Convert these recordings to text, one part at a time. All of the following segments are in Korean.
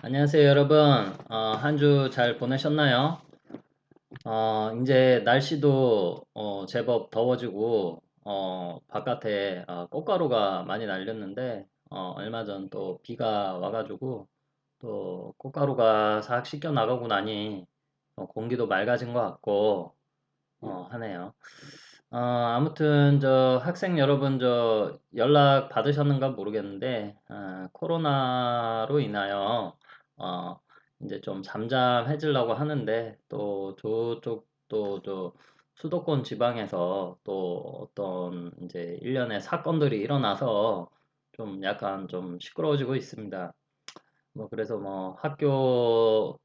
안녕하세요, 여러분. 한 주 잘 보내셨나요? 이제 날씨도 제법 더워지고 바깥에 꽃가루가 많이 날렸는데 얼마 전 또 비가 와가지고 또 꽃가루가 싹 씻겨 나가고 나니 공기도 맑아진 것 같고 하네요. 아무튼 저 학생 여러분 저 연락 받으셨는가 모르겠는데 코로나로 인하여 어, 이제 좀 잠잠해지려고 하는데 또 저쪽도 저 수도권 지방에서 또 어떤 이제 일련의 사건들이 일어나서 좀 약간 좀 시끄러워지고 있습니다. 뭐 그래서 뭐 학교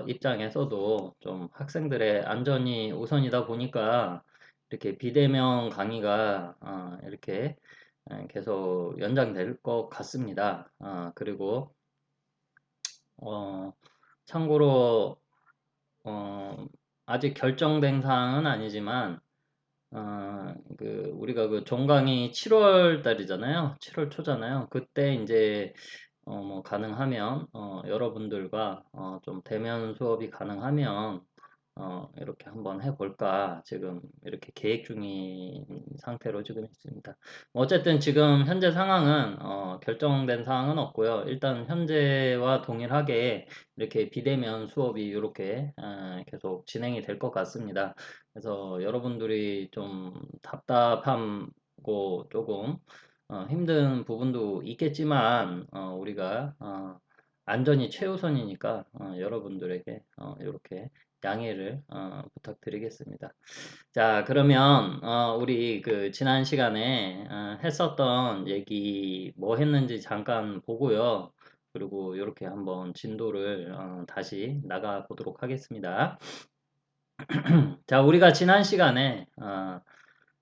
입장에서도 좀 학생들의 안전이 우선이다 보니까 이렇게 비대면 강의가 이렇게 계속 연장될 것 같습니다. 그리고 어, 참고로 어, 아직 결정된 사항은 아니지만 우리가 그 종강이 7월 달이잖아요. 7월 초잖아요. 그때 이제 뭐 가능하면 여러분들과 좀 대면 수업이 가능하면 이렇게 한번 해볼까 지금 이렇게 계획 중인 상태로 지금 있습니다. 어쨌든 지금 현재 상황은 결정된 사항은 없고요. 일단 현재와 동일하게 이렇게 비대면 수업이 이렇게 계속 진행이 될 것 같습니다. 그래서 여러분들이 좀 답답하고 조금 힘든 부분도 있겠지만 우리가 안전이 최우선이니까 여러분들에게 이렇게 양해를 부탁드리겠습니다. 자, 그러면 우리 그 지난 시간에 했었던 얘기 뭐 했는지 잠깐 보고요. 그리고 이렇게 한번 진도를 다시 나가 보도록 하겠습니다. 자, 우리가 지난 시간에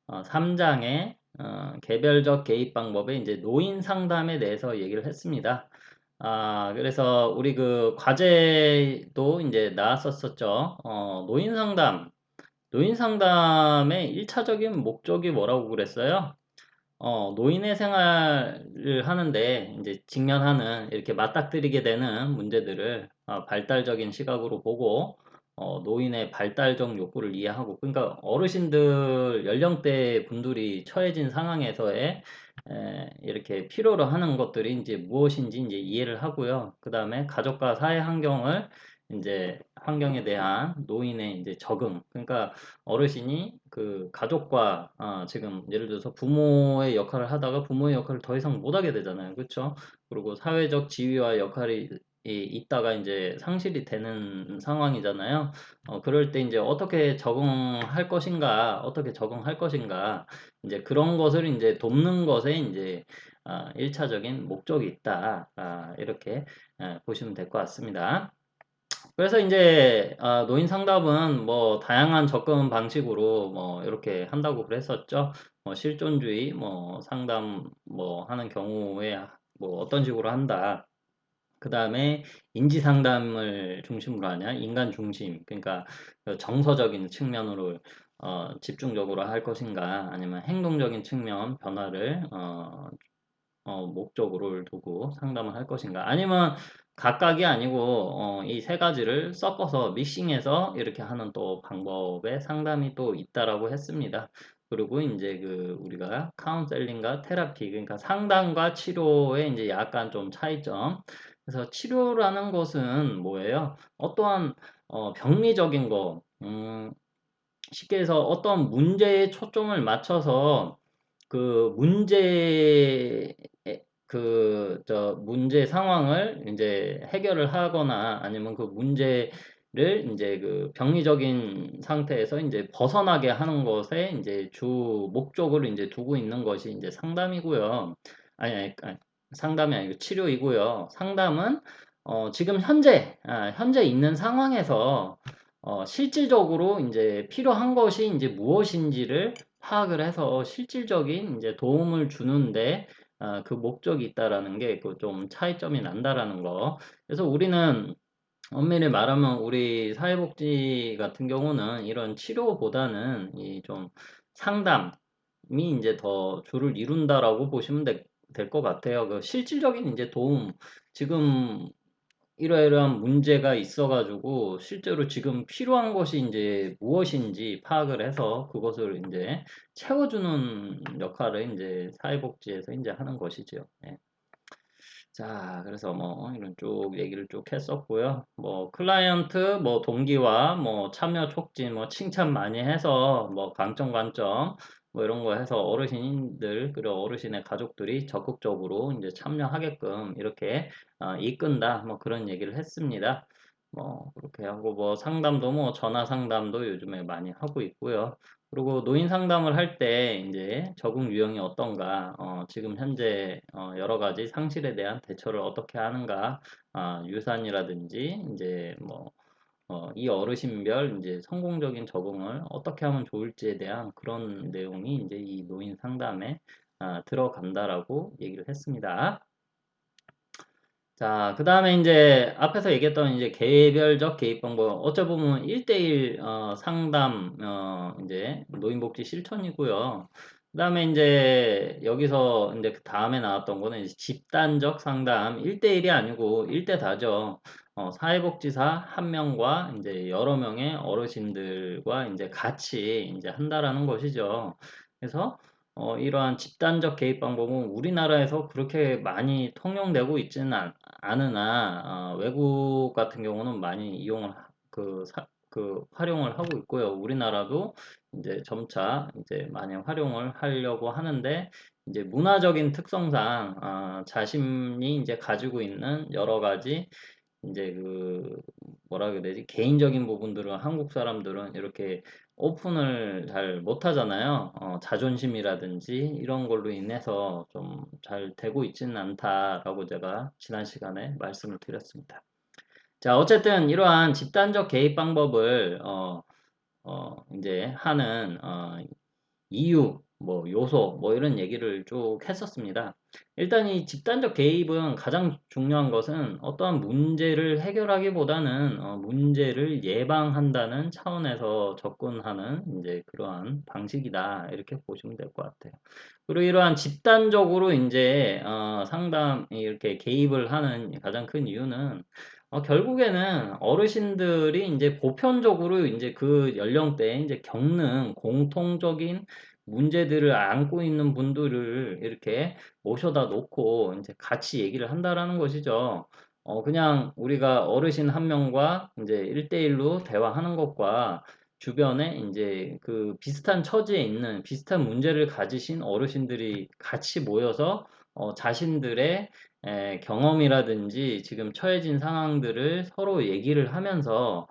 3장의 개별적 개입 방법에 이제 노인 상담에 대해서 얘기를 했습니다. 그래서 우리 그 과제도 이제 나왔었었죠. 노인 상담의 1차적인 목적이 뭐라고 그랬어요? 노인의 생활을 하는데 이제 직면하는 이렇게 맞닥뜨리게 되는 문제들을 발달적인 시각으로 보고 노인의 발달적 욕구를 이해하고 그러니까 어르신들 연령대 분들이 처해진 상황에서의 이렇게 필요로 하는 것들이 이제 무엇인지 이제 이해를 하고요. 그 다음에 가족과 사회 환경을 이제 환경에 대한 노인의 이제 적응 그러니까 어르신이 그 가족과 지금 예를 들어서 부모의 역할을 하다가 부모의 역할을 더 이상 못하게 되잖아요. 그렇죠? 그리고 사회적 지위와 역할이 있다가 이제 상실이 되는 상황이잖아요. 그럴 때 이제 어떻게 적응할 것인가, 어떻게 적응할 것인가, 이제 그런 것을 이제 돕는 것에 이제 1차적인 목적이 있다. 이렇게 보시면 될 것 같습니다. 그래서 이제 노인 상담은 뭐 다양한 접근 방식으로 뭐 이렇게 한다고 그랬었죠. 뭐 실존주의 뭐 상담 뭐 하는 경우에 뭐 어떤 식으로 한다. 그 다음에 인지 상담을 중심으로 하냐, 인간 중심, 그러니까 그 정서적인 측면으로 집중적으로 할 것인가, 아니면 행동적인 측면 변화를 목적으로 두고 상담을 할 것인가? 아니면 각각이 아니고 이 세 가지를 섞어서 믹싱해서 이렇게 하는 또 방법의 상담이 또 있다라고 했습니다. 그리고 이제 그 우리가 카운셀링과 테라피 그러니까 상담과 치료의 이제 약간 좀 차이점. 그래서 치료라는 것은 뭐예요? 어떠한 병리적인 거 쉽게 해서 어떤 문제에 초점을 맞춰서 그 문제 상황을 이제 해결을 하거나 아니면 그 문제를 이제 그 병리적인 상태에서 이제 벗어나게 하는 것에 이제 주 목적으로 이제 두고 있는 것이 이제 상담이고요. 아니, 상담이 아니고 치료이고요. 상담은 지금 현재 있는 상황에서 실질적으로 이제 필요한 것이 이제 무엇인지를 파악을 해서 실질적인 이제 도움을 주는데 그 목적이 있다라는 게 그 좀 차이점이 난다라는 거. 그래서 우리는 엄밀히 말하면 우리 사회복지 같은 경우는 이런 치료보다는 이 좀 상담이 이제 더 주를 이룬다라고 보시면 될 것 같아요. 그 실질적인 이제 도움 지금 이러이러한 문제가 있어가지고 실제로 지금 필요한 것이 이제 무엇인지 파악을 해서 그것을 이제 채워주는 역할을 이제 사회복지에서 이제 하는 것이죠. 예. 자, 그래서 뭐 이런 쭉 얘기를 쭉 했었고요. 뭐 클라이언트, 뭐 동기와 뭐 참여 촉진, 뭐 칭찬 많이 해서 뭐 강점 관점 뭐 이런 거 해서 어르신들 그리고 어르신의 가족들이 적극적으로 이제 참여하게끔 이렇게 이끈다. 뭐 그런 얘기를 했습니다. 뭐 그렇게 하고 뭐 상담도 뭐 전화 상담도 요즘에 많이 하고 있고요. 그리고 노인 상담을 할 때 이제 적응 유형이 어떤가, 지금 현재 여러 가지 상실에 대한 대처를 어떻게 하는가, 유산이라든지 이제 뭐 이 어르신별 이제 성공적인 적응을 어떻게 하면 좋을지에 대한 그런 내용이 이제 이 노인 상담에 들어간다라고 얘기를 했습니다. 자, 그 다음에 이제 앞에서 얘기했던 이제 개별적 개입 방법, 어찌 보면 1대1 상담, 이제 노인복지 실천이고요. 그 다음에 이제 여기서 이제 그 다음에 나왔던 거는 이제 집단적 상담, 1대1이 아니고 1대 다죠. 사회복지사 한 명과 이제 여러 명의 어르신들과 이제 같이 이제 한다라는 것이죠. 그래서 이러한 집단적 개입 방법은 우리나라에서 그렇게 많이 통용되고 있지는 않으나 외국 같은 경우는 많이 이용을 그 활용을 하고 있고요. 우리나라도 이제 점차 이제 많이 활용을 하려고 하는데 이제 문화적인 특성상 자신이 이제 가지고 있는 여러 가지 이제 그 뭐라 그래야 되지? 개인적인 부분들은 한국 사람들은 이렇게 오픈을 잘 못하잖아요. 자존심이라든지 이런 걸로 인해서 좀 잘 되고 있지는 않다라고 제가 지난 시간에 말씀을 드렸습니다. 자, 어쨌든 이러한 집단적 개입 방법을 이제 하는 이유, 뭐 요소, 뭐 이런 얘기를 쭉 했었습니다. 일단 이 집단적 개입은 가장 중요한 것은 어떠한 문제를 해결하기보다는 문제를 예방한다는 차원에서 접근하는 이제 그러한 방식이다. 이렇게 보시면 될 것 같아요. 그리고 이러한 집단적으로 이제 상담 이렇게 개입을 하는 가장 큰 이유는 결국에는 어르신들이 이제 보편적으로 이제 그 연령대에 이제 겪는 공통적인 문제들을 안고 있는 분들을 이렇게 모셔다 놓고 이제 같이 얘기를 한다라는 것이죠. 그냥 우리가 어르신 한 명과 이제 1대1로 대화하는 것과 주변에 이제 그 비슷한 처지에 있는 비슷한 문제를 가지신 어르신들이 같이 모여서 자신들의 경험이라든지 지금 처해진 상황들을 서로 얘기를 하면서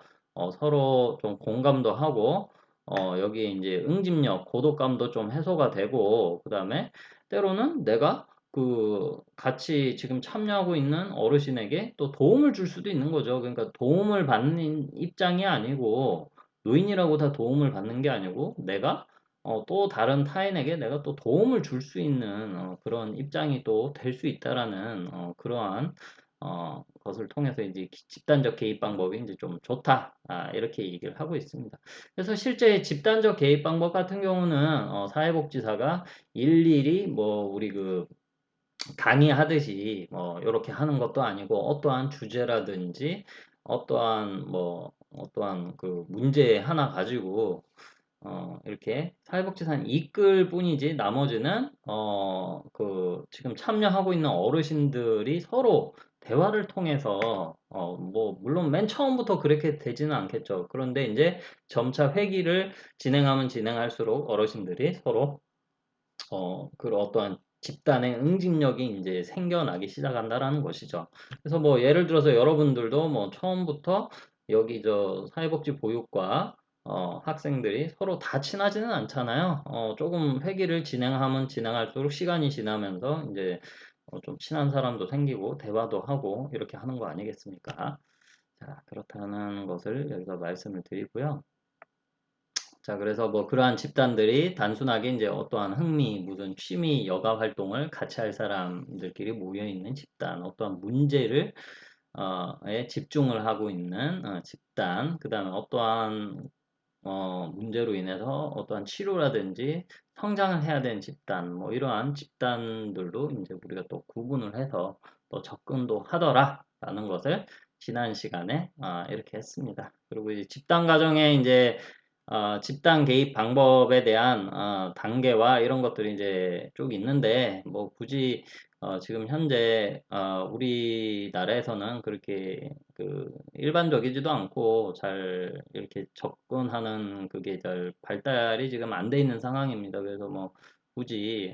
서로 좀 공감도 하고 여기에 이제 응집력, 고독감도 좀 해소가 되고 그다음에 때로는 내가 그 같이 지금 참여하고 있는 어르신에게 또 도움을 줄 수도 있는 거죠. 그러니까 도움을 받는 입장이 아니고 노인이라고 다 도움을 받는 게 아니고 내가 또 다른 타인에게 내가 또 도움을 줄 수 있는 그런 입장이 또 될 수 있다라는 그러한 것을 통해서 이제 집단적 개입 방법이 이제 좀 좋다. 이렇게 얘기를 하고 있습니다. 그래서 실제 집단적 개입 방법 같은 경우는 사회복지사가 일일이 뭐 우리 그 강의하듯이 뭐 이렇게 하는 것도 아니고 어떠한 주제라든지 어떠한 그 문제 하나 가지고 이렇게 사회복지사는 이끌 뿐이지 나머지는 그 지금 참여하고 있는 어르신들이 서로 대화를 통해서 뭐 물론 맨 처음부터 그렇게 되지는 않겠죠. 그런데 이제 점차 회기를 진행하면 진행할수록 어르신들이 서로 그 어떠한 집단의 응집력이 이제 생겨나기 시작한다라는 것이죠. 그래서 뭐 예를 들어서 여러분들도 뭐 처음부터 여기 저 사회복지 보육과 학생들이 서로 다 친하지는 않잖아요. 조금 회기를 진행하면 진행할수록 시간이 지나면서 이제 좀 친한 사람도 생기고 대화도 하고 이렇게 하는 거 아니겠습니까? 자, 그렇다는 것을 여기서 말씀을 드리고요. 자, 그래서 뭐 그러한 집단들이 단순하게 이제 어떠한 흥미, 무슨 취미, 여가 활동을 같이 할 사람들끼리 모여 있는 집단, 어떠한 문제를 에 집중을 하고 있는 집단, 그다음에 어떠한 문제로 인해서 어떠한 치료라든지 성장을 해야 되는 집단, 뭐 이러한 집단들도 이제 우리가 또 구분을 해서 또 접근도 하더라라는 것을 지난 시간에 이렇게 했습니다. 그리고 이제 집단 가정의 이제 집단 개입 방법에 대한 단계와 이런 것들이 이제 쭉 있는데 뭐 굳이 지금 현재 우리나라에서는 그렇게 그 일반적이지도 않고 잘 이렇게 접근하는 그게 잘 발달이 지금 안 돼 있는 상황입니다. 그래서 뭐 굳이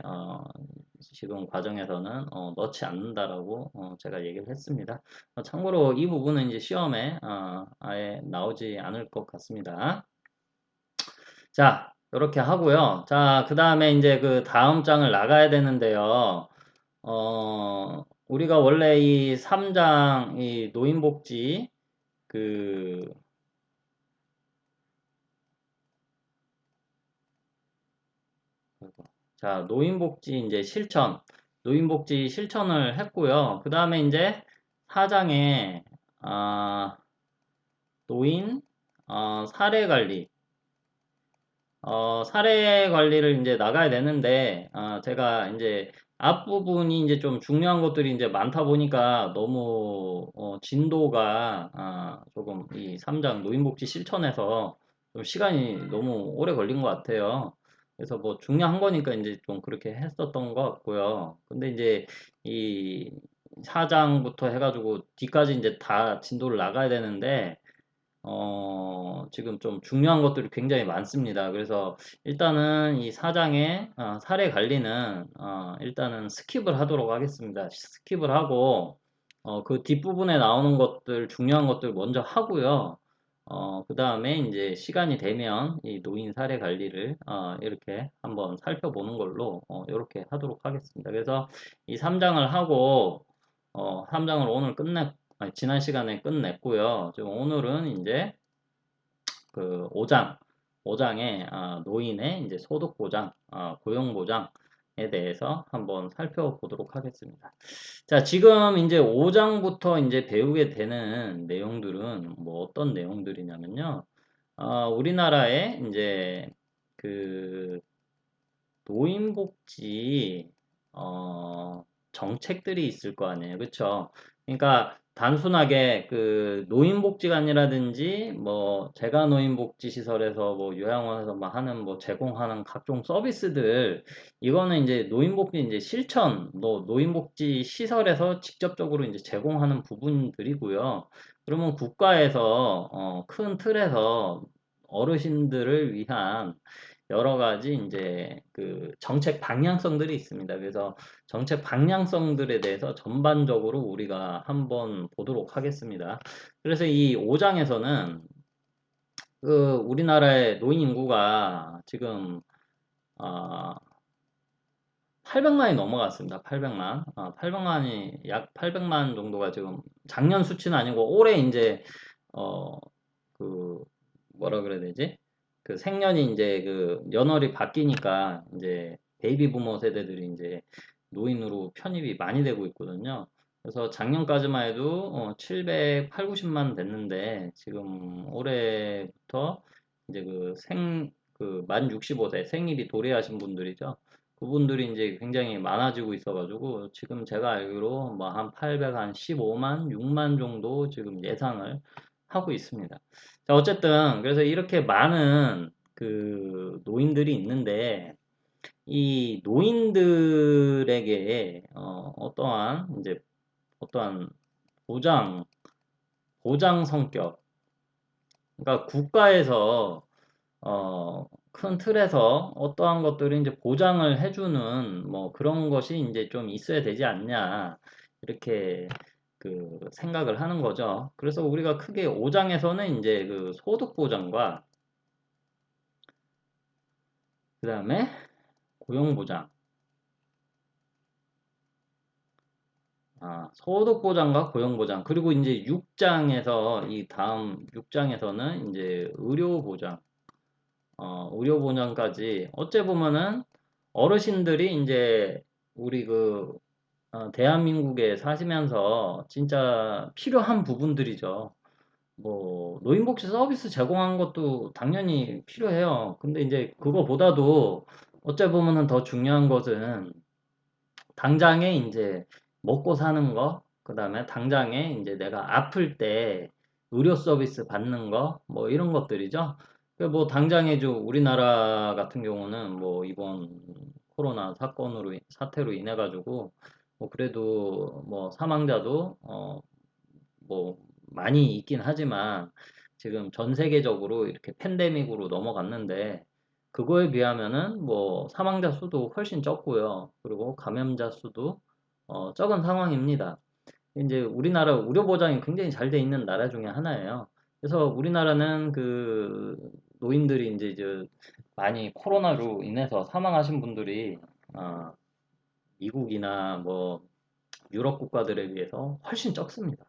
지금 과정에서는 넣지 않는다라고 제가 얘기를 했습니다. 참고로 이 부분은 이제 시험에 아예 나오지 않을 것 같습니다. 자, 이렇게 하고요. 자, 그 다음에 이제 그 다음 장을 나가야 되는데요. 우리가 원래 이 3장, 이 노인복지, 그, 자, 노인복지 이제 실천, 노인복지 실천을 했고요. 그 다음에 이제 4장에, 노인, 사례관리, 사례 관리를 이제 나가야 되는데, 제가 이제 앞부분이 이제 좀 중요한 것들이 이제 많다 보니까 너무, 진도가, 조금 이 3장 노인복지 실천에서 좀 시간이 너무 오래 걸린 것 같아요. 그래서 뭐 중요한 거니까 이제 좀 그렇게 했었던 것 같고요. 근데 이제 이 4장부터 해가지고 뒤까지 이제 다 진도를 나가야 되는데, 지금 좀 중요한 것들이 굉장히 많습니다. 그래서 일단은 이 사장의 사례 관리는 일단은 스킵을 하도록 하겠습니다. 스킵을 하고 그 뒷부분에 나오는 것들 중요한 것들 먼저 하고요. 그 다음에 이제 시간이 되면 이 노인 사례 관리를 이렇게 한번 살펴보는 걸로 이렇게 하도록 하겠습니다. 그래서 이 3장을 하고 3장을 오늘 지난 시간에 끝냈고요. 지금 오늘은 이제 그 5장에 노인의 이제 소득 보장, 고용 보장에 대해서 한번 살펴보도록 하겠습니다. 자, 지금 이제 5장부터 이제 배우게 되는 내용들은 뭐 어떤 내용들이냐면요. 우리나라에 이제 그 노인복지 정책들이 있을 거 아니에요. 그쵸? 그러니까 단순하게 그 노인복지관이라든지 뭐 재가 노인복지 시설에서 뭐 요양원에서 뭐 하는 뭐 제공하는 각종 서비스들 이거는 이제 노인복지 이제 실천 노인복지 시설에서 직접적으로 이제 제공하는 부분들이고요. 그러면 국가에서 큰 틀에서 어르신들을 위한 여러 가지 이제 그 정책 방향성들이 있습니다. 그래서 정책 방향성들에 대해서 전반적으로 우리가 한번 보도록 하겠습니다. 그래서 이 5장에서는 그 우리나라의 노인 인구가 지금 800만이 넘어갔습니다. 800만. 800만이 약 800만 정도가 지금 작년 수치는 아니고 올해 이제 어 그 뭐라 그래야 되지? 그 생년이 이제 그 연월이 바뀌니까 이제 베이비 부모 세대들이 이제 노인으로 편입이 많이 되고 있거든요. 그래서 작년까지만 해도 700, 8, 90만 됐는데 지금 올해부터 이제 만 65세 생일이 도래하신 분들이죠. 그분들이 이제 굉장히 많아지고 있어가지고 지금 제가 알기로 뭐 한 800, 한 15만, 6만 정도 지금 예상을 하고 있습니다. 자, 어쨌든 그래서 이렇게 많은 그 노인들이 있는데 이 노인들에게 어떠한 보장 성격 그러니까 국가에서 큰 틀에서 어떠한 것들을 이제 보장을 해주는 뭐 그런 것이 이제 좀 있어야 되지 않냐 이렇게 그 생각을 하는 거죠. 그래서 우리가 크게 5장에서는 이제 그 소득 보장과 그 다음에 고용 보장, 소득 보장과 고용 보장 그리고 이제 6장에서 이 다음 6장에서는 이제 의료 보장 의료 보장까지 어째 보면은 어르신들이 이제 우리 대한민국에 사시면서 진짜 필요한 부분들이죠. 뭐 노인복지 서비스 제공하는 것도 당연히 필요해요. 근데 이제 그거보다도 어째 보면은 더 중요한 것은 당장에 이제 먹고 사는 거, 그 다음에 당장에 이제 내가 아플 때 의료 서비스 받는 거, 뭐 이런 것들이죠. 뭐 당장에 우리나라 같은 경우는 뭐 이번 코로나 사태로 인해 가지고 뭐 그래도 뭐 사망자도 뭐 많이 있긴 하지만 지금 전 세계적으로 이렇게 팬데믹으로 넘어갔는데 그거에 비하면은 뭐 사망자 수도 훨씬 적고요. 그리고 감염자 수도 적은 상황입니다. 이제 우리나라 의료 보장이 굉장히 잘 돼 있는 나라 중에 하나예요. 그래서 우리나라는 그 노인들이 이제 많이 코로나로 인해서 사망하신 분들이 어, 미국이나 뭐 유럽 국가들에 비해서 훨씬 적습니다.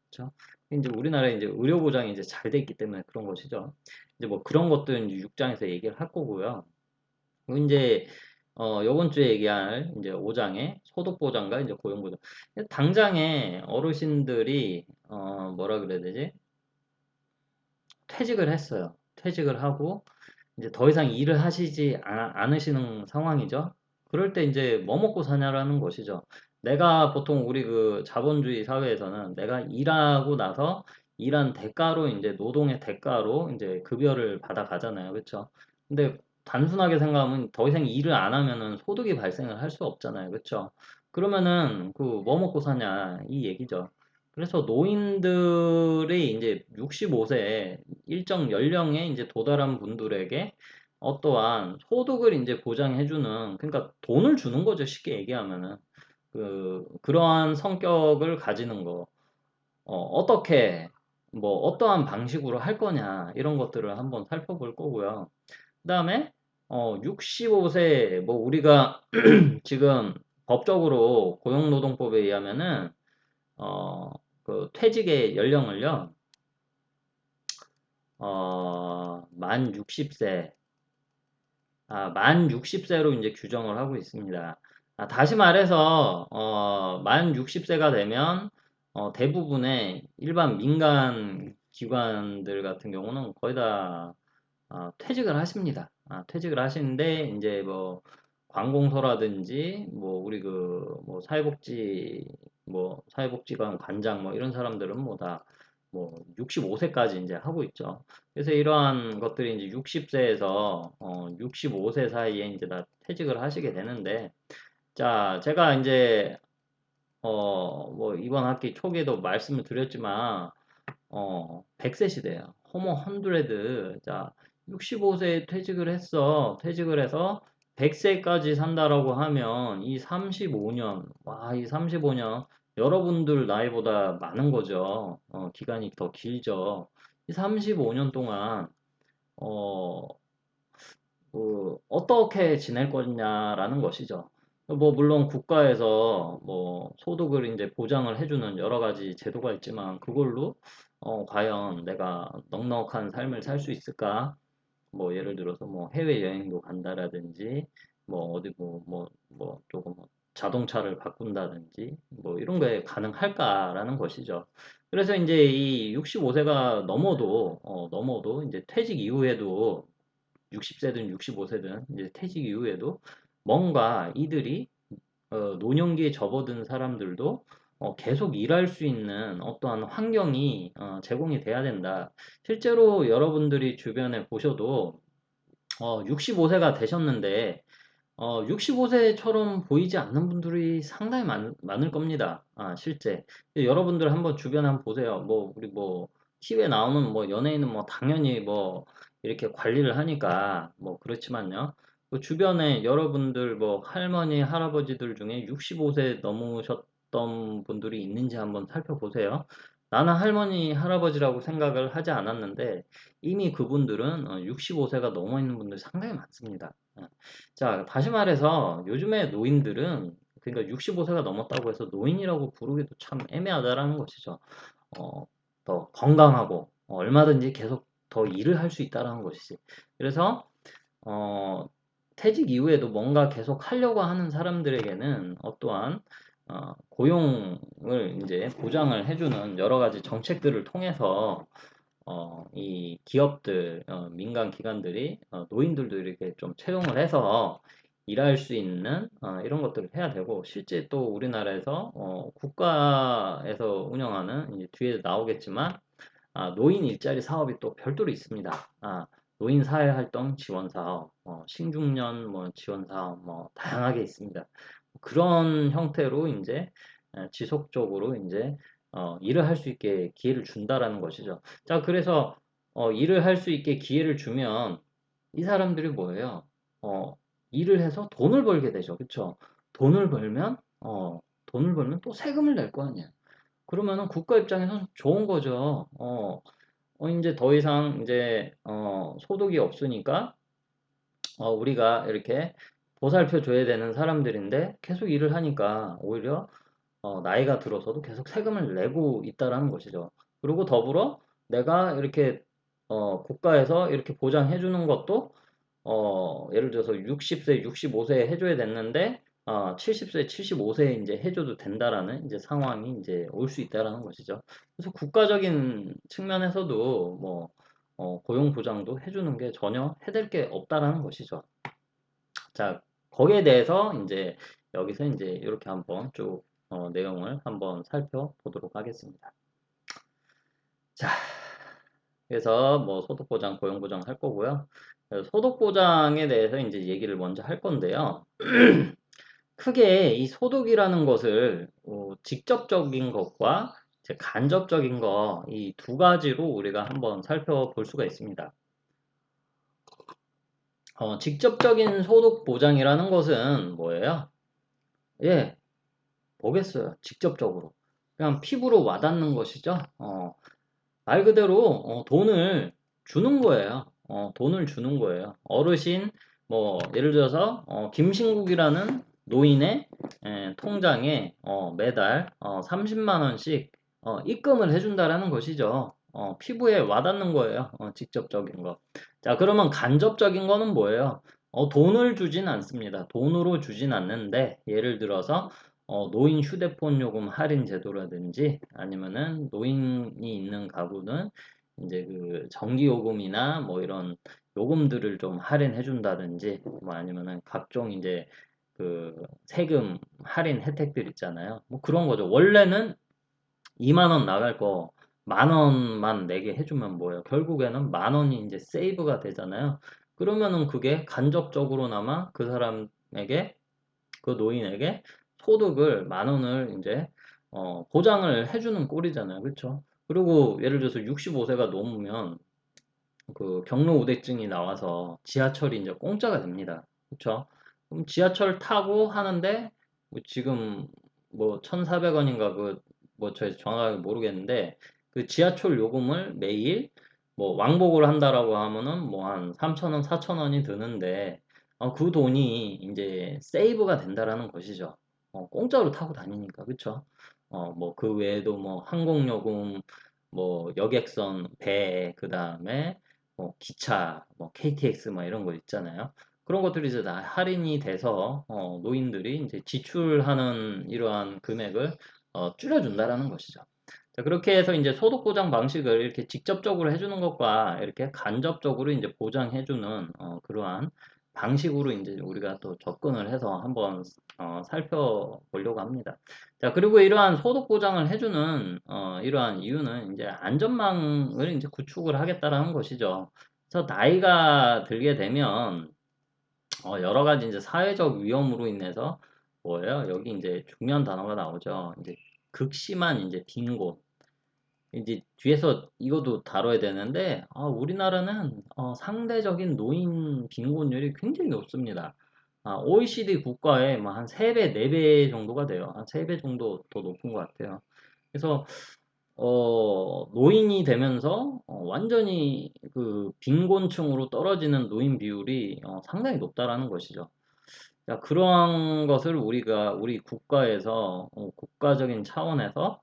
그렇죠? 이제 우리나라에 이제 의료 보장이 이제 잘 돼 있기 때문에 그런 것이죠. 이제 뭐 그런 것들은 6장에서 얘기를 할 거고요. 그리고 이제 요번 주에 얘기할 이제 5장의 소득 보장과 이제 고용 보장. 당장에 어르신들이 뭐라 그래야 되지? 퇴직을 했어요. 퇴직을 하고 이제 더 이상 일을 하시지 않으시는 상황이죠. 그럴 때 이제 뭐 먹고 사냐라는 것이죠. 내가 보통 우리 그 자본주의 사회에서는 내가 일하고 나서 일한 대가로 이제 노동의 대가로 이제 급여를 받아 가잖아요. 그렇죠? 근데 단순하게 생각하면 더 이상 일을 안 하면은 소득이 발생을 할 수 없잖아요. 그렇죠? 그러면은 그 뭐 먹고 사냐 이 얘기죠. 그래서 노인들이 이제 65세 일정 연령에 이제 도달한 분들에게 어떠한 소득을 이제 보장해주는, 그러니까 돈을 주는 거죠. 쉽게 얘기하면은. 그러한 성격을 가지는 거. 어떻게, 뭐, 어떠한 방식으로 할 거냐, 이런 것들을 한번 살펴볼 거고요. 그 다음에, 65세, 뭐, 우리가 지금 법적으로 고용노동법에 의하면은, 어, 그 퇴직의 연령을요, 만 60세, 만 60세로 이제 규정을 하고 있습니다. 다시 말해서, 만 60세가 되면, 대부분의 일반 민간 기관들 같은 경우는 거의 다, 퇴직을 하십니다. 퇴직을 하시는데, 이제 뭐, 관공서라든지, 뭐, 우리 뭐, 사회복지관 관장, 뭐, 이런 사람들은 뭐 다, 뭐, 65세까지 이제 하고 있죠. 그래서 이러한 것들이 이제 60세에서 65세 사이에 이제 다 퇴직을 하시게 되는데, 자, 제가 이제 뭐 이번 학기 초기에도 말씀을 드렸지만 100세 시대예요. 호모 헌드레드. 자, 65세에 퇴직을 했어. 퇴직을 해서 100세까지 산다라고 하면 이 35년, 와, 이 35년 여러분들 나이보다 많은 거죠. 기간이 더 길죠. 이 35년 동안 어, 어떻게 지낼 거냐라는 것이죠. 뭐, 물론 국가에서 뭐, 소득을 이제 보장을 해주는 여러 가지 제도가 있지만, 그걸로, 과연 내가 넉넉한 삶을 살 수 있을까? 뭐, 예를 들어서 뭐, 해외여행도 간다라든지, 뭐, 어디 조금 자동차를 바꾼다든지, 뭐, 이런 게 가능할까라는 것이죠. 그래서 이제 이 65세가 넘어도 이제 퇴직 이후에도 60세든 65세든 이제 퇴직 이후에도 뭔가 이들이 노년기에 접어든 사람들도 계속 일할 수 있는 어떠한 환경이 제공이 돼야 된다. 실제로 여러분들이 주변에 보셔도 65세가 되셨는데 65세처럼 보이지 않는 분들이 상당히 많을 겁니다. 실제. 여러분들 한번 주변에 한번 보세요. 뭐, 우리 뭐, TV에 나오는 뭐, 연예인은 뭐, 당연히 뭐, 이렇게 관리를 하니까, 뭐, 그렇지만요. 그 주변에 여러분들 뭐, 할머니, 할아버지들 중에 65세 넘으셨던 분들이 있는지 한번 살펴보세요. 나는 할머니, 할아버지라고 생각을 하지 않았는데, 이미 그분들은 65세가 넘어 있는 분들이 상당히 많습니다. 자, 다시 말해서 요즘에 노인들은 그러니까 65세가 넘었다고 해서 노인이라고 부르기도 참 애매하다라는 것이죠. 더 건강하고 얼마든지 계속 더 일을 할 수 있다라는 것이지. 그래서 어, 퇴직 이후에도 뭔가 계속 하려고 하는 사람들에게는 어떠한 고용을 이제 보장을 해주는 여러 가지 정책들을 통해서 이 기업들, 민간 기관들이 노인들도 이렇게 좀 채용을 해서 일할 수 있는 이런 것들을 해야 되고 실제 또 우리나라에서 국가에서 운영하는 이제 뒤에 나오겠지만 노인 일자리 사업이 또 별도로 있습니다. 노인 사회활동 지원 사업, 신중년 뭐 지원 사업 뭐 다양하게 있습니다. 그런 형태로 이제 지속적으로 이제 일을 할 수 있게 기회를 준다라는 것이죠. 자, 그래서 일을 할 수 있게 기회를 주면 이 사람들이 뭐예요? 어, 일을 해서 돈을 벌게 되죠. 그쵸? 돈을 벌면, 돈을 벌면 또 세금을 낼 거 아니에요. 그러면은 국가 입장에서는 좋은 거죠. 이제 더 이상 이제, 소득이 없으니까, 우리가 이렇게 보살펴 줘야 되는 사람들인데 계속 일을 하니까 오히려 나이가 들어서도 계속 세금을 내고 있다라는 것이죠. 그리고 더불어 내가 이렇게 국가에서 이렇게 보장해 주는 것도 예를 들어서 60세, 65세에 해줘야 됐는데 70세, 75세에 이제 해줘도 된다라는 이제 상황이 이제 올 수 있다라는 것이죠. 그래서 국가적인 측면에서도 뭐 고용 보장도 해주는 게 전혀 해댈 게 없다라는 것이죠. 자, 거기에 대해서 이제 여기서 이제 이렇게 한번 쭉 내용을 한번 살펴보도록 하겠습니다. 자, 그래서 뭐 소득보장, 고용보장 할 거고요. 소득보장에 대해서 이제 얘기를 먼저 할 건데요. 크게 이 소득이라는 것을 직접적인 것과 이제 간접적인 거 이 두 가지로 우리가 한번 살펴볼 수가 있습니다. 직접적인 소득 보장이라는 것은 뭐예요? 예, 뭐겠어요? 직접적으로. 그냥 피부로 와닿는 것이죠. 말 그대로 돈을 주는 거예요. 돈을 주는 거예요. 어르신, 뭐 예를 들어서 김신국이라는 노인의 통장에 매달 30만 원씩 입금을 해준다라는 것이죠. 피부에 와닿는 거예요. 직접적인 거. 자, 그러면 간접적인 거는 뭐예요? 돈을 주진 않습니다. 돈으로 주진 않는데 예를 들어서 노인 휴대폰 요금 할인 제도라든지 아니면은 노인이 있는 가구는 이제 그 전기 요금이나 뭐 이런 요금들을 좀 할인해 준다든지 뭐 아니면은 각종 이제 그 세금 할인 혜택들 있잖아요. 뭐 그런 거죠. 원래는 2만 원 나갈 거 만 원만 내게 해주면 뭐예요? 결국에는 만 원이 이제 세이브가 되잖아요. 그러면은 그게 간접적으로나마 그 사람에게 그 노인에게 소득을 만 원을 이제 보장을 해주는 꼴이잖아요. 그렇죠? 그리고 예를 들어서 65세가 넘으면 그 경로 우대증이 나와서 지하철이 이제 공짜가 됩니다. 그렇죠? 그럼 지하철 타고 하는데 뭐 지금 뭐 1,400원인가 그 뭐 저 정확하게 모르겠는데 그 지하철 요금을 매일 뭐 왕복을 한다라고 하면은 뭐 한 3,000원, 4,000원이 드는데 그 돈이 이제 세이브가 된다라는 것이죠. 공짜로 타고 다니니까 그렇죠? 뭐 그 외에도 뭐 항공요금 뭐 여객선 배 그다음에 뭐 기차, 뭐 KTX 뭐 이런 거 있잖아요. 그런 것들이 이제 다 할인이 돼서 노인들이 이제 지출하는 이러한 금액을 줄여준다라는 것이죠. 자, 그렇게 해서 이제 소득 보장 방식을 이렇게 직접적으로 해주는 것과 이렇게 간접적으로 이제 보장해주는 그러한 방식으로 이제 우리가 또 접근을 해서 한번 살펴보려고 합니다. 자, 그리고 이러한 소득 보장을 해주는 이러한 이유는 이제 안전망을 이제 구축을 하겠다라는 것이죠. 그래서 나이가 들게 되면 여러 가지 이제 사회적 위험으로 인해서 뭐예요? 여기 이제 중요한 단어가 나오죠. 이제 극심한 이제 빈곤. 이제 뒤에서 이것도 다뤄야 되는데 우리나라는 상대적인 노인 빈곤율이 굉장히 높습니다. OECD 국가의 뭐한 3배, 4배 정도가 돼요. 한 3배 정도 더 높은 것 같아요. 그래서 노인이 되면서 완전히 그 빈곤층으로 떨어지는 노인 비율이 상당히 높다라는 것이죠. 자, 그러한 것을 우리 국가에서 국가적인 차원에서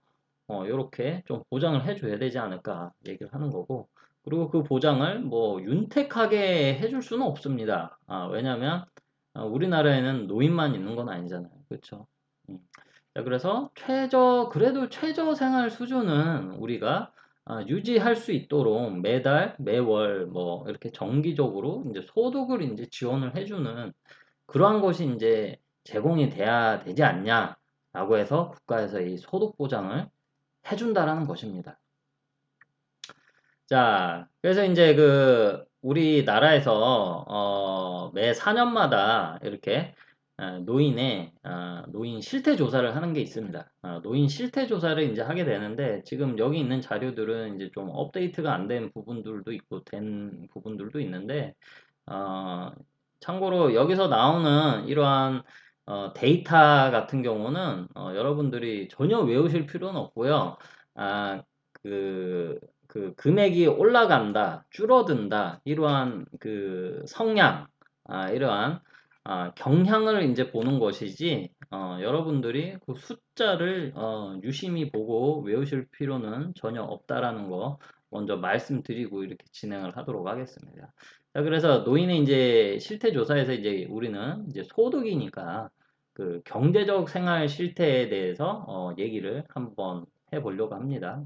요렇게 좀 보장을 해줘야 되지 않을까 얘기를 하는 거고 그리고 그 보장을 뭐 윤택하게 해줄 수는 없습니다. 왜냐면 우리나라에는 노인만 있는 건 아니잖아요. 그렇죠? 자, 그래서 그래도 최저 생활 수준은 우리가 유지할 수 있도록 매달, 매월 뭐 이렇게 정기적으로 이제 소득을 이제 지원을 해주는 그러한 것이 이제 제공이 돼야 되지 않냐라고 해서 국가에서 이 소득 보장을 해준다라는 것입니다. 자, 그래서 이제 그 우리나라에서 매 4년마다 이렇게 노인 실태 조사를 하는 게 있습니다. 노인 실태 조사를 이제 하게 되는데 지금 여기 있는 자료들은 이제 좀 업데이트가 안 된 부분들도 있고 된 부분들도 있는데 어, 참고로 여기서 나오는 이러한 데이터 같은 경우는 여러분들이 전혀 외우실 필요는 없고요. 아, 그, 그 금액이 올라간다, 줄어든다, 이러한 그 성향, 이러한 경향을 이제 보는 것이지, 여러분들이 그 숫자를 유심히 보고 외우실 필요는 전혀 없다라는 거 먼저 말씀드리고 이렇게 진행을 하도록 하겠습니다. 자, 그래서 노인의 이제 실태 조사에서 이제 우리는 이제 소득이니까 그 경제적 생활 실태에 대해서 얘기를 한번 해보려고 합니다.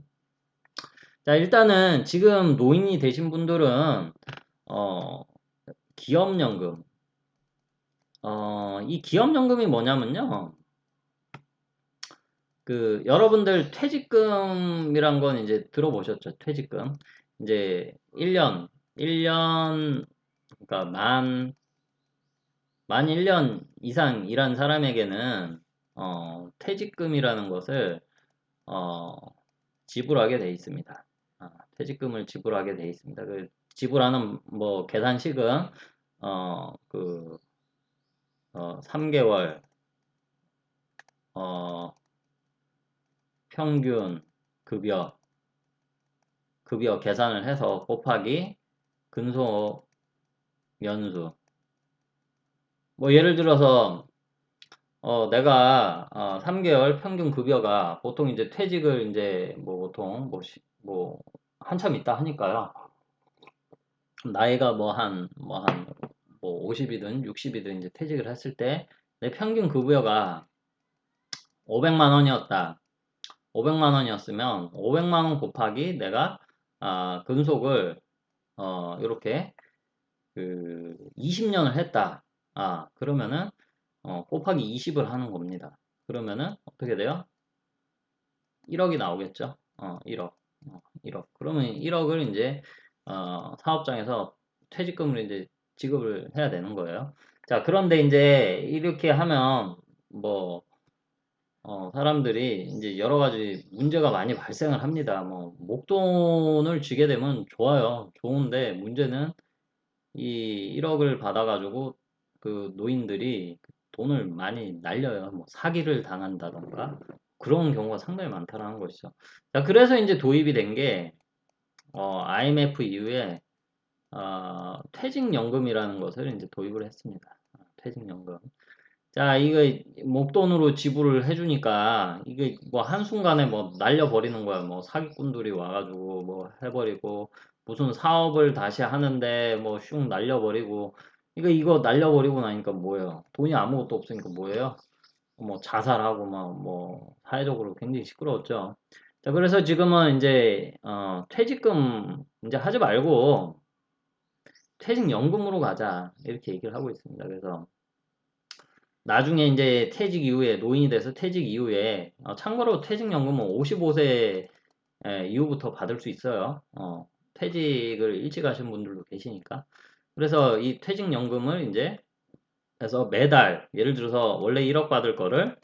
자, 일단은 지금 노인이 되신 분들은 어, 기업연금, 이 기업연금이 뭐냐면요. 그 여러분들 퇴직금이란 건 이제 들어보셨죠? 퇴직금. 이제 1년 그러니까 만 1년 이상 일한 사람에게는 퇴직금이라는 것을 어, 지불하게 돼 있습니다. 퇴직금을 지불하게 돼 있습니다. 그 지불하는 뭐 계산식은 어, 그 3개월 어, 평균 급여 계산을 해서 곱하기 근속 연수. 뭐 예를 들어서 내가 3개월 평균 급여가 보통 이제 퇴직을 이제 뭐 보통 뭐 한참 있다 하니까요. 나이가 뭐 50이든 60이든 이제 퇴직을 했을 때 내 평균 급여가 500만 원이었다. 500만 원이었으면 500만 원 곱하기 내가 근속을 이렇게 그 20년을 했다. 그러면은 곱하기 20을 하는 겁니다. 그러면은 어떻게 돼요? 1억이 나오겠죠? 1억. 1억. 그러면 1억을 이제 사업장에서 퇴직금을 이제 지급을 해야 되는 거예요. 자, 그런데 이제 이렇게 하면 뭐 사람들이 이제 여러 가지 문제가 많이 발생을 합니다. 뭐 목돈을 쥐게 되면 좋아요. 좋은데 문제는 이 1억을 받아가지고 그 노인들이 돈을 많이 날려요. 뭐 사기를 당한다던가 그런 경우가 상당히 많다는 것이죠. 자, 그래서 이제 도입이 된 게 IMF 이후에 퇴직연금이라는 것을 이제 도입을 했습니다. 퇴직연금. 자, 이거 목돈으로 지불을 해주니까 이게 뭐 한순간에 뭐 날려버리는 거야. 뭐 사기꾼들이 와가지고 뭐 해버리고 무슨 사업을 다시 하는데 뭐 슝 날려버리고 이거 날려버리고 나니까 뭐예요? 돈이 아무것도 없으니까 뭐예요? 뭐 자살하고 막 뭐 사회적으로 굉장히 시끄러웠죠. 자, 그래서 지금은 이제 퇴직금 이제 하지 말고 퇴직연금으로 가자 이렇게 얘기를 하고 있습니다. 그래서 나중에 이제 퇴직 이후에 노인이 돼서 퇴직 이후에 참고로 퇴직연금은 55세 이후부터 받을 수 있어요. 퇴직을 일찍 하신 분들도 계시니까. 그래서 이 퇴직연금을 이제 해서 매달 예를 들어서 원래 1억 받을 거를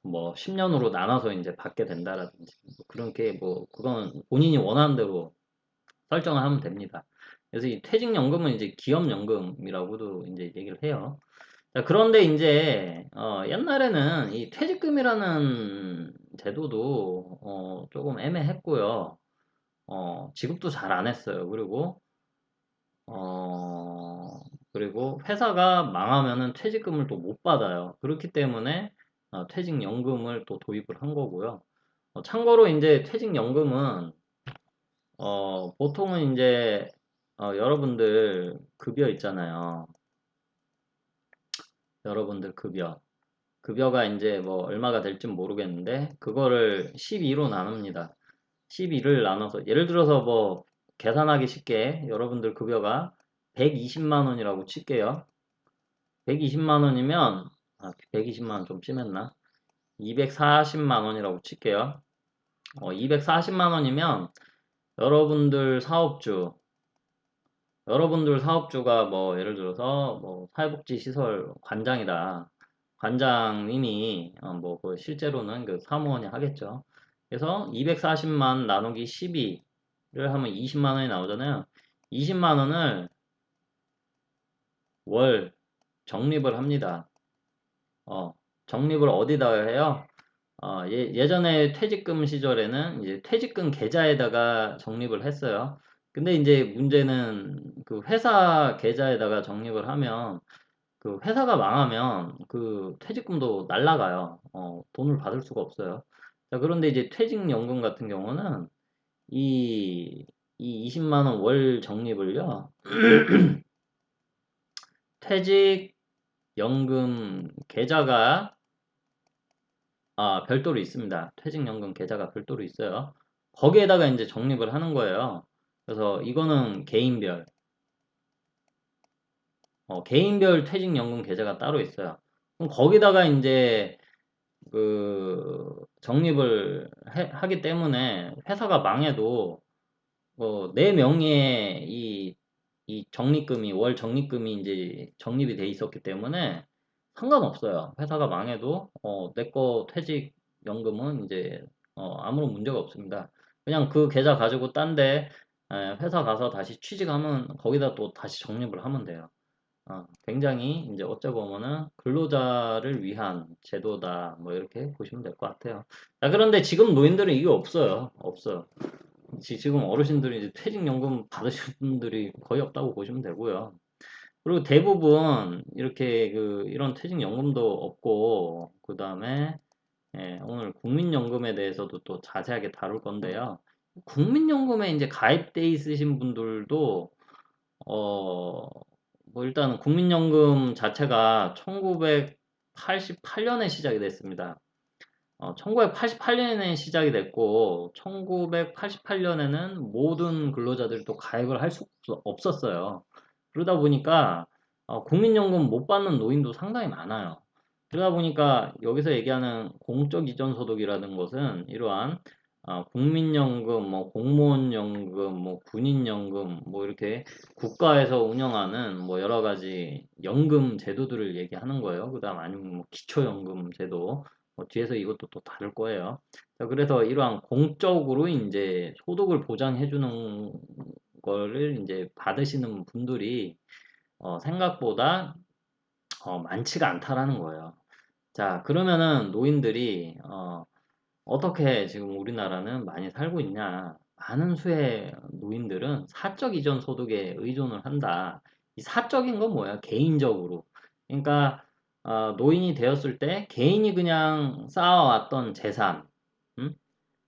뭐 10년으로 나눠서 이제 받게 된다라든지 뭐 그렇게 뭐 그건 본인이 원하는 대로 설정을 하면 됩니다. 그래서 이 퇴직연금은 이제 기업연금이라고도 이제 얘기를 해요. 자, 그런데 이제 옛날에는 이 퇴직금이라는 제도도 조금 애매했고요. 지급도 잘 안 했어요. 어, 그리고 회사가 망하면은 퇴직금을 또 못 받아요. 그렇기 때문에 퇴직연금을 또 도입을 한 거고요. 참고로 이제 퇴직연금은 보통은 이제 여러분들 급여 있잖아요. 여러분들 급여가 이제 뭐 얼마가 될지 모르겠는데 그거를 12로 나눕니다. 12를 나눠서 예를 들어서 뭐 계산하기 쉽게 여러분들 급여가 120만 원이라고 칠게요. 120만 원이면, 120만 원 좀 심했나? 240만 원이라고 칠게요. 240만 원이면 여러분들 사업주가 뭐 예를 들어서 뭐 사회복지시설 관장이다. 관장님이 뭐 실제로는 그 사무원이 하겠죠. 그래서 240만 나누기 12를 하면 20만 원이 나오잖아요. 20만 원을 월 적립을 합니다. 적립을 어디다가 해요? 예전에 퇴직금 시절에는 이제 퇴직금 계좌에다가 적립을 했어요. 근데 이제 문제는 그 회사 계좌에다가 적립을 하면 그 회사가 망하면 그 퇴직금도 날라가요. 돈을 받을 수가 없어요. 자, 그런데 이제 퇴직연금 같은 경우는 이, 이 20만 원 월 적립을요, 퇴직연금 계좌가 별도로 있습니다. 퇴직연금 계좌가 별도로 있어요. 거기에다가 이제 적립을 하는 거예요. 그래서 이거는 개인별 퇴직연금 계좌가 따로 있어요. 그럼 거기다가 이제 적립을 하기 때문에 회사가 망해도 내 명의에 이 적립금이 월 적립금이 이제 적립이 돼 있었기 때문에 상관없어요. 회사가 망해도 내 거 퇴직연금은 이제 아무런 문제가 없습니다. 그냥 그 계좌 가지고 딴데 회사 가서 다시 취직하면 거기다 또 다시 적립을 하면 돼요. 굉장히 이제 어찌 보면은 근로자를 위한 제도다 뭐 이렇게 보시면 될 것 같아요. 자, 그런데 지금 노인들은 이게 없어요. 없어요. 지금 어르신들이 이제 퇴직연금 받으시는 분들이 거의 없다고 보시면 되고요. 그리고 대부분 이렇게 이런 퇴직연금도 없고 그다음에 오늘 국민연금에 대해서도 또 자세하게 다룰 건데요. 국민연금에 이제 가입돼 있으신 분들도 어, 뭐 일단 국민연금 자체가 1988년에 시작이 됐습니다. 1988년에 시작이 됐고 1988년에는 모든 근로자들이 또 가입을 할 수 없었어요. 그러다 보니까 국민연금 못 받는 노인도 상당히 많아요. 그러다 보니까 여기서 얘기하는 공적 이전 소득이라는 것은 이러한 국민연금, 뭐 공무원연금, 뭐 군인연금, 뭐 이렇게 국가에서 운영하는 뭐 여러 가지 연금 제도들을 얘기하는 거예요. 그다음 아니면 뭐 기초연금 제도, 뒤에서 이것도 또 다를 거예요. 자, 그래서 이러한 공적으로 이제 소득을 보장해주는 거를 이제 받으시는 분들이 생각보다 많지가 않다라는 거예요. 자, 그러면은 노인들이 어떻게 지금 우리나라는 많이 살고 있냐? 많은 수의 노인들은 사적 이전 소득에 의존을 한다. 이 사적인 건 뭐야? 개인적으로. 그러니까 노인이 되었을 때 개인이 그냥 쌓아왔던 재산, 음?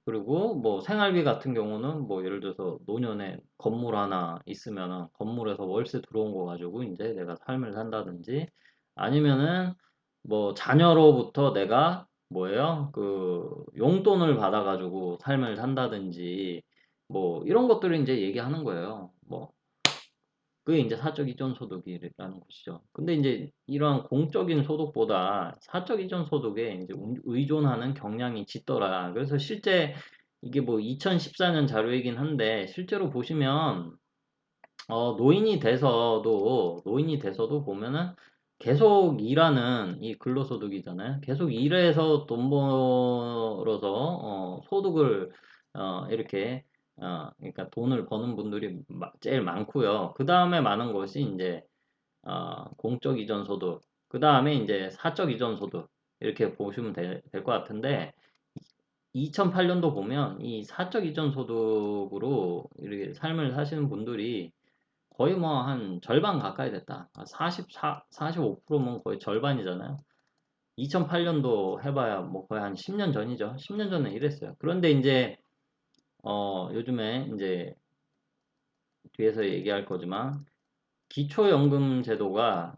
그리고 뭐 생활비 같은 경우는 뭐 예를 들어서 노년에 건물 하나 있으면은 건물에서 월세 들어온 거 가지고 이제 내가 삶을 산다든지 아니면은 뭐 자녀로부터 내가 뭐예요? 용돈을 받아가지고 삶을 산다든지 뭐 이런 것들을 이제 얘기하는 거예요. 뭐 그게 이제 사적 이전 소득이라는 것이죠. 근데 이제 이러한 공적인 소득보다 사적 이전 소득에 이제 의존하는 경향이 짙더라. 그래서 실제 이게 뭐 2014년 자료이긴 한데 실제로 보시면 노인이 돼서도 보면은 계속 일하는 이 근로소득이잖아요. 계속 일해서 돈 벌어서 소득을 이렇게 그러니까 돈을 버는 분들이 제일 많고요. 그 다음에 많은 것이 이제 공적 이전 소득, 그 다음에 이제 사적 이전 소득 이렇게 보시면 될 것 같은데 2008년도 보면 이 사적 이전 소득으로 이렇게 삶을 사시는 분들이 거의 뭐 한 절반 가까이 됐다. 45%면 거의 절반이잖아요. 2008년도 해봐야 뭐 거의 한 10년 전이죠. 10년 전에 이랬어요. 그런데 이제 요즘에 이제 뒤에서 얘기할 거지만 기초연금 제도가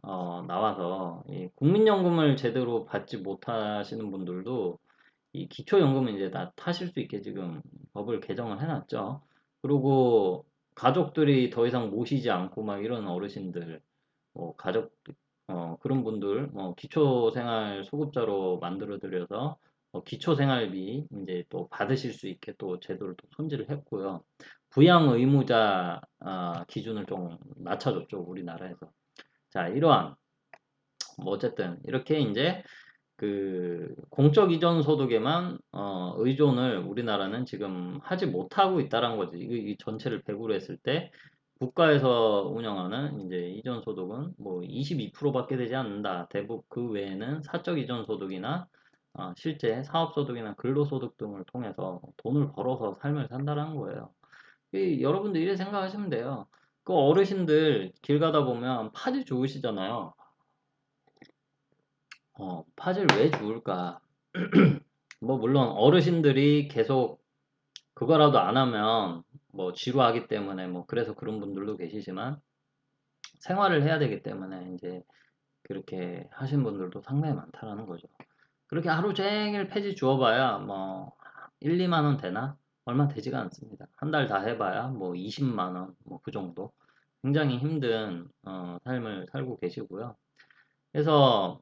나와서 이 국민연금을 제대로 받지 못하시는 분들도 이 기초연금을 이제 다 타실 수 있게 지금 법을 개정을 해놨죠. 그리고 가족들이 더 이상 모시지 않고 막 이런 어르신들, 뭐 가족, 그런 분들, 기초생활소급자로 만들어드려서, 기초생활비 이제 또 받으실 수 있게 또 제도를 또 손질을 했고요. 부양 의무자 기준을 좀 낮춰줬죠, 우리나라에서. 자, 이러한, 뭐 어쨌든, 이렇게 이제 그 공적 이전 소득에만 의존을 우리나라는 지금 하지 못하고 있다는 거지. 이 전체를 100으로 했을 때 국가에서 운영하는 이제 이전 소득은 뭐 22%밖에 되지 않는다. 대부분 그 외에는 사적 이전 소득이나 실제 사업 소득이나 근로 소득 등을 통해서 돈을 벌어서 삶을 산다라는 거예요. 여러분들 이렇게 생각하시면 돼요. 그 어르신들 길 가다 보면 파지 좋으시잖아요. 파지를 왜 주울까? 뭐 물론 어르신들이 계속 그거라도 안 하면 뭐 지루하기 때문에 뭐 그래서 그런 분들도 계시지만 생활을 해야 되기 때문에 이제 그렇게 하신 분들도 상당히 많다라는 거죠. 그렇게 하루 종일 폐지 주어봐야 뭐 1, 2만 원 되나? 얼마 되지가 않습니다. 한 달 다 해봐야 뭐 20만 원, 뭐 그 정도. 굉장히 힘든 삶을 살고 계시고요. 그래서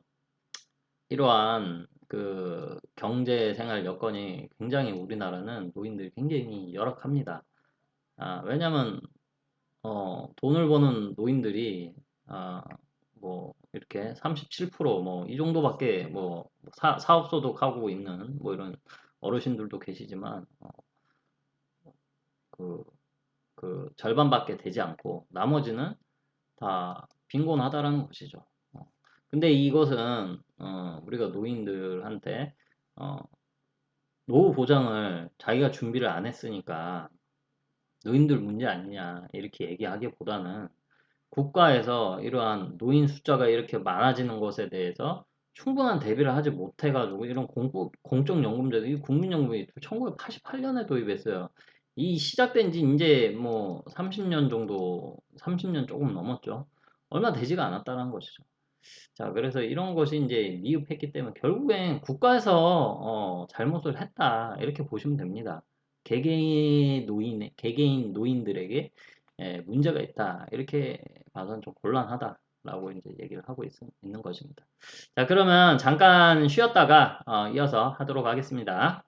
이러한 그 경제 생활 여건이 굉장히 우리나라는 노인들이 굉장히 열악합니다. 왜냐면 돈을 버는 노인들이 아, 뭐 이렇게 37%뭐 이 정도밖에 뭐 사업소득 하고 있는 뭐 이런 어르신들도 계시지만 그, 그 절반밖에 되지 않고 나머지는 다 빈곤하다라는 것이죠. 근데 이것은 우리가 노인들한테 어, 노후 보장을 자기가 준비를 안 했으니까 노인들 문제 아니냐 이렇게 얘기하기보다는 국가에서 이러한 노인 숫자가 이렇게 많아지는 것에 대해서 충분한 대비를 하지 못해가지고 이런 공적연금제도 이 국민연금이 1988년에 도입했어요. 이 시작된 지 이제 뭐 30년 정도, 30년 조금 넘었죠. 얼마 되지가 않았다는 것이죠. 자, 그래서 이런 것이 이제 미흡했기 때문에 결국엔 국가에서 잘못을 했다 이렇게 보시면 됩니다. 개개인 노인들에게 문제가 있다 이렇게 봐서는 좀 곤란하다라고 이제 얘기를 하고 있는 것입니다. 자, 그러면 잠깐 쉬었다가 이어서 하도록 하겠습니다.